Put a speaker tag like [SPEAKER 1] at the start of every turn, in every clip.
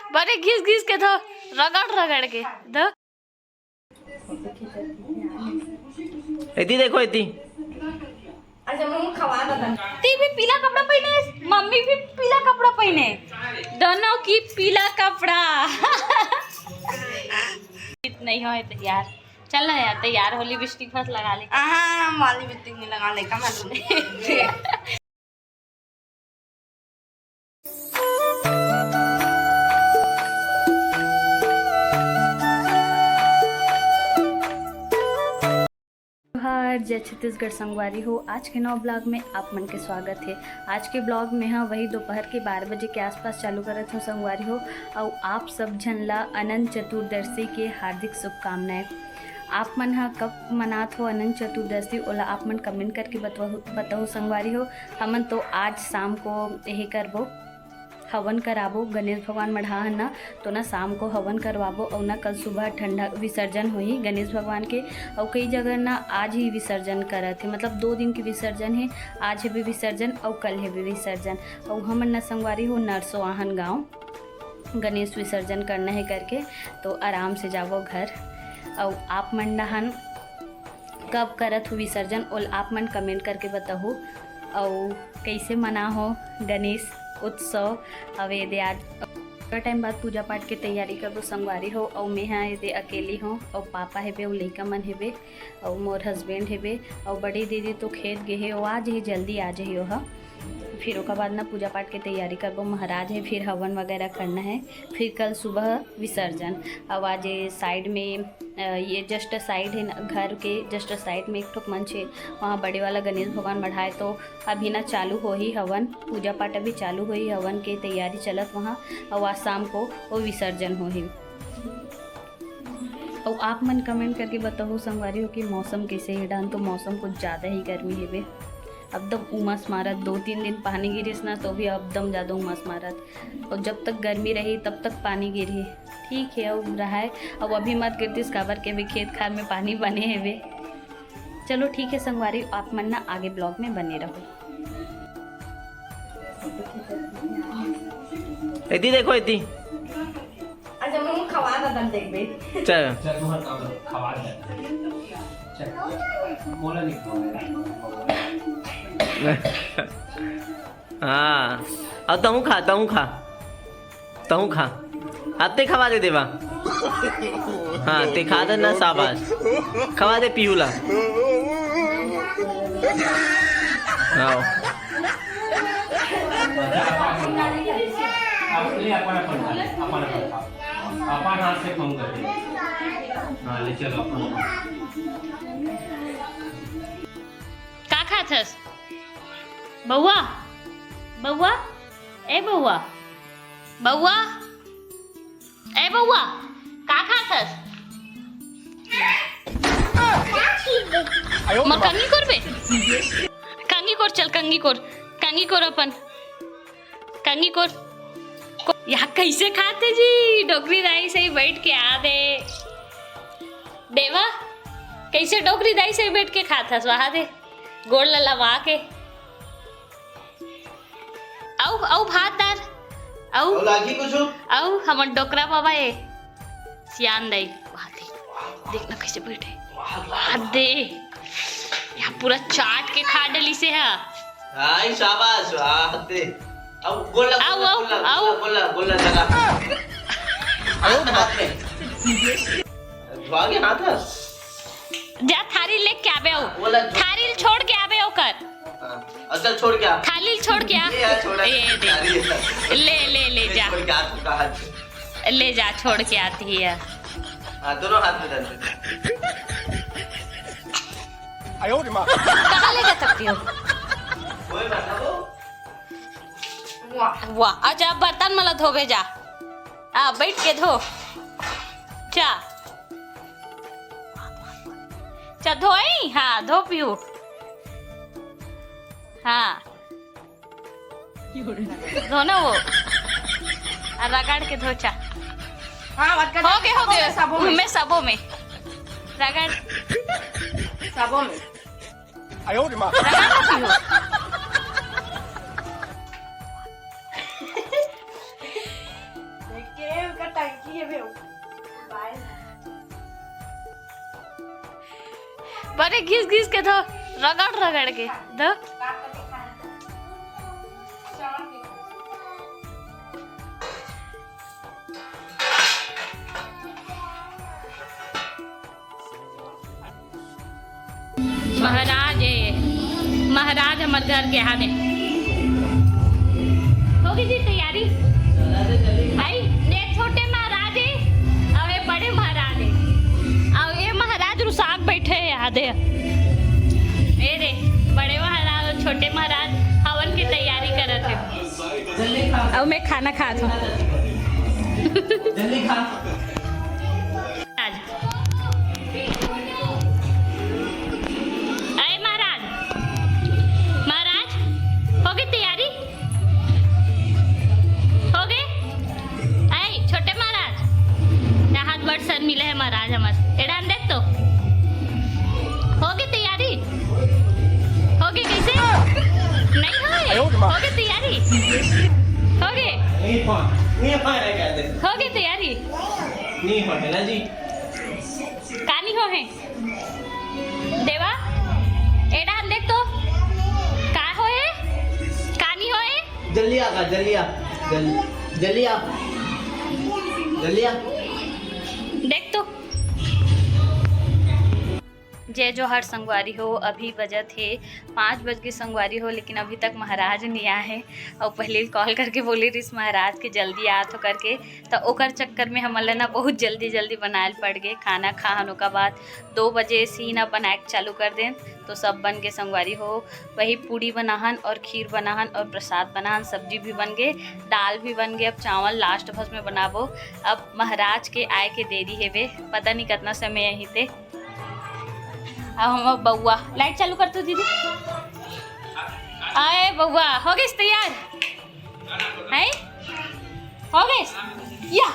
[SPEAKER 1] बड़े घिस घिस के धो, रगड़ रगड़ के धो।
[SPEAKER 2] इतनी देखो इतनी।
[SPEAKER 1] ती भी पीला कपड़ा पहने, मम्मी भी पीला कपड़ा पहने, दोनों की पीला कपड़ा। नहीं हो तैयार, चल ना यार तैयार हो, लिपस्टिक फर्स्ट लगा ले।
[SPEAKER 3] हाँ लिपस्टिक नहीं लगाने का मालूम है।
[SPEAKER 1] जय छत्तीसगढ़ संगवारी हो। आज के नौ ब्लॉग में आप मन के स्वागत है। आज के ब्लॉग में हाँ वही दोपहर के 12 बजे के आसपास चालू करत हो संगवारी हो। और आप सब झन ला अनंत चतुर्दशी के हार्दिक शुभकामनाएं। आप मन हाँ कब मनात हो अनंत चतुर्दशी ओला आप मन कमेंट करके बताओ संगवारी हो। हमन तो आज शाम को यही करबो, हवन कराबो। गणेश भगवान मढ़ा ना तो ना शाम को हवन करवाबो और ना कल सुबह ठंडा विसर्जन होही गणेश भगवान के। और कई जगह ना आज ही विसर्जन करत है, मतलब 2 दिन के विसर्जन है। आज है भी विसर्जन और कल है भी विसर्जन। और हमन ना संगवारी हो नरसोआहन गाँव गणेश विसर्जन करना है करके, तो आराम से जाबो घर। और आप मन नहन कब करत हो विसर्जन और आप मन कमेंट करके बताओ। और कैसे मना हो गणेश उत्सव। अवे दे आज थोड़ा टाइम बाद पूजा पाठ के तैयारी करबो संगवारी हो। और मैं हाँ ये अकेली हूँ और पापा हेबे और लइका मन हेबे और मोर हस्बैंड हेबे और बड़ी दीदी तो खेत गे है। वो आज ही जल्दी आ जाइए वह। फिर उसके बाद ना पूजा पाठ की तैयारी करबो, महाराज है, फिर हवन वगैरह करना है, फिर कल सुबह विसर्जन। अब आज साइड में ये जस्ट साइड है घर के जस्ट साइड में एक ठोक मंच है, वहाँ बड़े वाला गणेश भगवान बढ़ाए। तो अभी ना चालू हो ही हवन, पूजा पाठ अभी चालू हो ही, हवन की तैयारी चलत वहाँ। और आज शाम को वो विसर्जन हो ही। और आप मन कमेंट करके बताओ संगवारी हो कि मौसम कैसे है डान। तो मौसम कुछ ज़्यादा ही गर्मी है बे, एकदम उमस मारत। 2-3 दिन पानी गिरिस ना तो भी एकदम ज़्यादा उमस मारत। और जब तक गर्मी रही तब तक पानी गिरी, ठीक है अब रहा है। अब अभी मत गिरतीस काबर के भी खेत खार में पानी बने है वे। चलो ठीक है संगवारी, आप मन ना आगे ब्लॉग में बने रहो।
[SPEAKER 2] इतनी देखो इतनी।
[SPEAKER 3] अच्छा मैं खवा दा दम देख बे।
[SPEAKER 2] चल
[SPEAKER 4] चल तू खवा दे। चल बोला नहीं
[SPEAKER 2] हाँ अब तहूँ खा तहूँ खा अब ते खवा दे देवा। हाँ ते खा दे ना, शाबाश खवा दे पीहूला। आओ
[SPEAKER 4] अपन हाथ से फोन कर। हाँ ले चलो अपन
[SPEAKER 1] का खाथस बउआ? बउआ ए बउआ, बउआ ए बउआ का खाथस? मर कंगी करबे, कंगी कर, चल कंगी कर अपन कंगी कर। यहाँ कैसे खाते जी? डोकरी दाई से ही बैठ के आ दे देवा, कैसे डोकरी दाई से ही बैठ के खाथस? वहा दे गोड़ ललवा के। औ भात दार औ
[SPEAKER 2] लागी कुछ
[SPEAKER 1] औ हमर डोकरा बाबा ए सियान दई वहा दे। देखना कैसे बैठे, वहा दे। यहाँ पूरा चाट के खा डली से है।
[SPEAKER 2] हाय शाबाश आते। अब गोला गोला जगह हाथ में धुआ के हाथ है।
[SPEAKER 1] जा थारी ले के आबे हो, थारी छोड़ के आबे हो कर।
[SPEAKER 2] असल छोड़ के आ,
[SPEAKER 1] थाली छोड़ के आ।
[SPEAKER 2] ये दे
[SPEAKER 1] ले जा, ले जा छोड़ के आती है।
[SPEAKER 2] हाँ दोनों हाथ में डाल दे।
[SPEAKER 1] कहाँ ले जा सकती हो? वाह अच्छा अब बर्तन मला धोबे जा। बैठ के धो चा धोई। हाँ धो पियो। हाँ धो ना वो, रगड़ के धो चा।
[SPEAKER 3] हाँ
[SPEAKER 1] हो गए सबों में रगड़
[SPEAKER 3] सबों में
[SPEAKER 1] रगड़ पियो।
[SPEAKER 3] देख के
[SPEAKER 1] बड़े घिस घिस के तो रगड़ रगड़ के तो महाराज हमारे घर के यहाँ होगी जी तैयारी भाई। एक छोटे महाराज है और एक बड़े महाराज है और ये महाराज रुसाक बैठे है यहाँ दे। ये रे बड़े महाराज और छोटे महाराज हवन की तैयारी करत है और मैं खाना खात हूँ।
[SPEAKER 2] जल्दी खा।
[SPEAKER 1] अरे महाराज महाराज हो गई तैयारी हो गई। अरे छोटे महाराज यहाँ हाथ बड़ सर मिले है महाराज हमारे एडान देख तो हो गई तैयारी हो गई कैसे नहीं हो गई तैयारी हो गई हो गई तैयारी
[SPEAKER 2] नहीं हो ना जी
[SPEAKER 1] कानी हो है देवा एडान देख तो का हो है कानी हो है
[SPEAKER 2] जल्दी आ जल्दी आ जल्दी आ जल्दी आ।
[SPEAKER 1] देख तो जय जोहर संगवारी हो। अभी बजा थे 5 बज के संगवारी हो लेकिन अभी तक महाराज नहीं आए हैं और पहले कॉल करके बोले रिस महाराज के जल्दी आ तो करके तो ओकर चक्कर में हमला ना बहुत जल्दी बनाए पड़ गए। खाना खाने के बाद 2 बजे सीना बनाए चालू कर दें तो सब बन के संगवारी हो। वही पूड़ी बनाहन और खीर बनाहन और प्रसाद बनाहन, सब्जी भी बन गए, दाल भी बन गए। अब चावल लास्ट भस में बनाबो। अब महाराज के आए के देरी है वे पता नहीं कितना समय यहीं थे। अब हम बउआ लाइट चालू कर दो दीदी। आए बउआ हो गए तैयार है हो गए या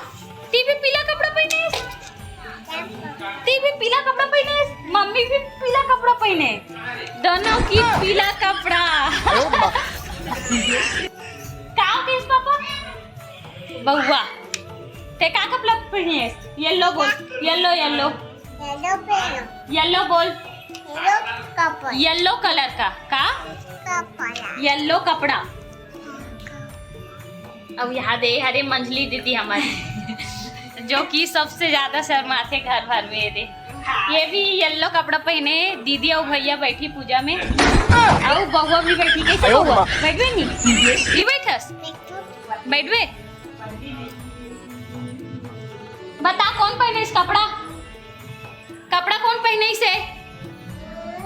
[SPEAKER 1] टीवी पीला कपड़ा पहने टीवी पीला कपड़ा पहने मम्मी भी पीला कपड़ा पहने दोनों की पीला कपड़ा का केस पापा बउआ ते का कपड़ा पहने येलो बोल येलो येलो येलो बोल येलो कलर का येलो कपड़ा। अब यहाँ दे हरे मंजली दीदी हमारी जो कि सबसे ज्यादा शर्माते घर भर में दे। ये भी येलो कपड़ा पहने दीदी और भैया बैठी पूजा में और बउआ भी बैठी। कैसे बउआ बैठवे नहीं बैठस बैठवे बता कौन पहने इस कपड़ा कौन पहने इसे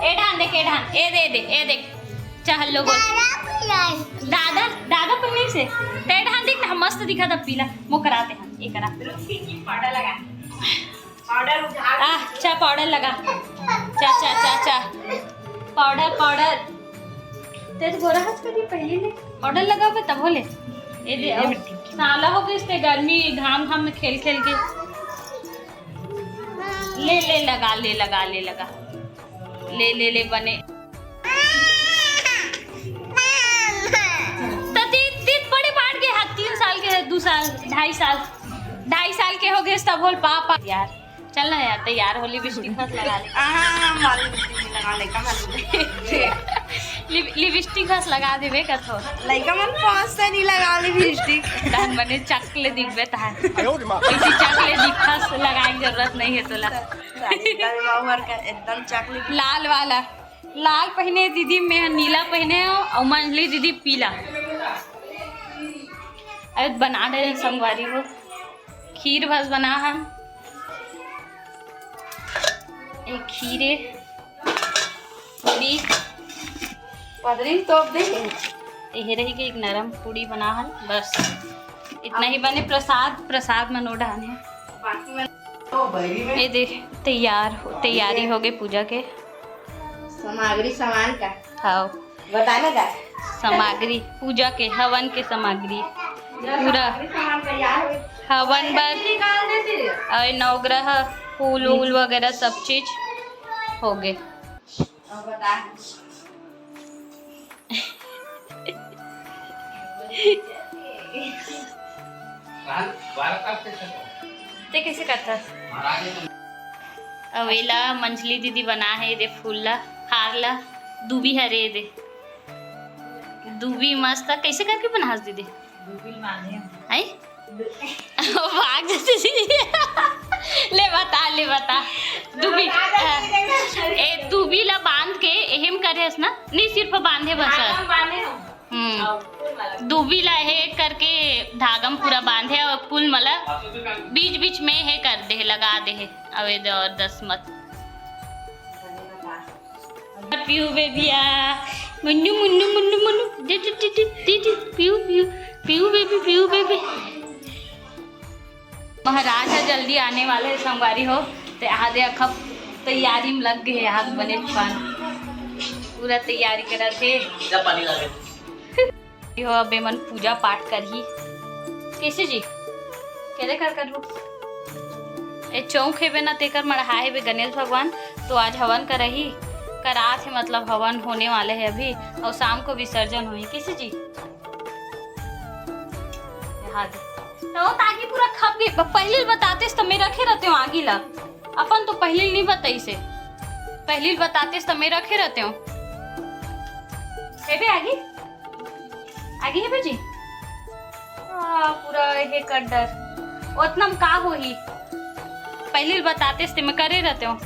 [SPEAKER 1] ए ढान देख ए ढान ए देख चल लो बोल दादा पहने इसे ते ढान देख ना मस्त दिखा था पीला वो कराते हैं ये करा पाउडर लगा चा पाउडर लगा चा पाउडर तेरे गोरा हाथ करी पहले ले पाउडर लगाओगे तब बोले ये दे साला हो गई इससे गर्मी घाम में खेल के ले लगा ले बने बड़े बांट गए हाथ 3 साल के 2 साल 2.5 साल के हो गए तब बोल पापा यार चल ना यार तैयार होली लिपस्टिक बस लगा ले लिपस्टिक बस लगा देबे कथो
[SPEAKER 3] लइका मन 5 से नहीं लगा लिपस्टिक
[SPEAKER 1] दान बने चकले दिखबे ता ऐसी चकले दिखस लगाने की जरूरत नहीं है तोला
[SPEAKER 3] एकदम चॉकलेट
[SPEAKER 1] लाल वाला लाल पहने दीदी में नीला पहने और मंजली दीदी पीला। अब बना रहे हैं संगवारी को खीर बस बना है एक खीरे पूरी
[SPEAKER 3] पदरी तो दे
[SPEAKER 1] ये रही कि एक नरम पूड़ी बना है बस इतना ही बने। प्रसाद मनो डाने
[SPEAKER 3] बाकी में
[SPEAKER 1] ये देख तैयारी हो गई पूजा के
[SPEAKER 3] सामान का
[SPEAKER 1] हाँ
[SPEAKER 3] बताना का
[SPEAKER 1] सामग्री पूजा के हवन के सामग्री पूरा
[SPEAKER 3] सामान तैयार
[SPEAKER 1] हवन बस
[SPEAKER 3] निकाल देती
[SPEAKER 1] और नवग्रह फूल वगैरह सब चीज हो गए।
[SPEAKER 3] अब बता
[SPEAKER 1] ते कैसे करता? अवेला मंजली दीदी बना है दे फूलला हारला दूबी हरे दे दूबी मस्त कैसे करके बनास दीदी? आई भाग जाती ले बता दूबी दूबी ला बांध के एहम करे ना नहीं सिर्फ बांधे बस दूबी ला है करके धागम पूरा बांधे और कुल मला बीच बीच में है कर दे लगा दे है अवे दे और 10 मत पीयू बेबिया मुन्नू मुन्नू मुन्नू मुन्नू दी पीयू बेबी महाराज है जल्दी आने वाले है संगवारी हो तो आधे अखब तैयारी में लग गए हाथ बने पान पूरा तैयारी करा थे हो अबे मन पूजा पाठ कर ही कैसे जी कैसे कर लो ए चौक है ना तेकर मढ़ा है बे गणेश भगवान तो आज हवन कर ही करा थे मतलब हवन होने वाले है अभी और शाम को विसर्जन हुई कैसे जी तो ताकि पूरा खप गई पहले बताते तो मैं रखे रहते हो आगे ला अपन तो पहले नहीं बताई से पहले बताते तो मैं रखे रहते हो है आगे है बेजी पूरा ये कड्डर उतना का हो ही पहले बताते तो मैं करे रहते हो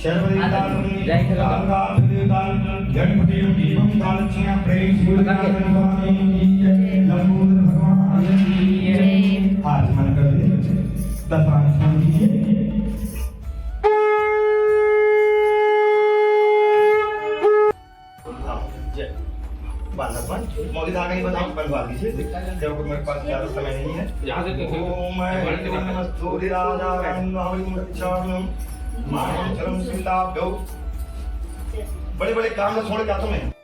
[SPEAKER 1] चलो
[SPEAKER 5] मौलिक धागा ही बताओ बनवा दीजिए जब मेरे पास ज्यादा समय नहीं है बड़े बड़े काम में छोड़ के आता मैं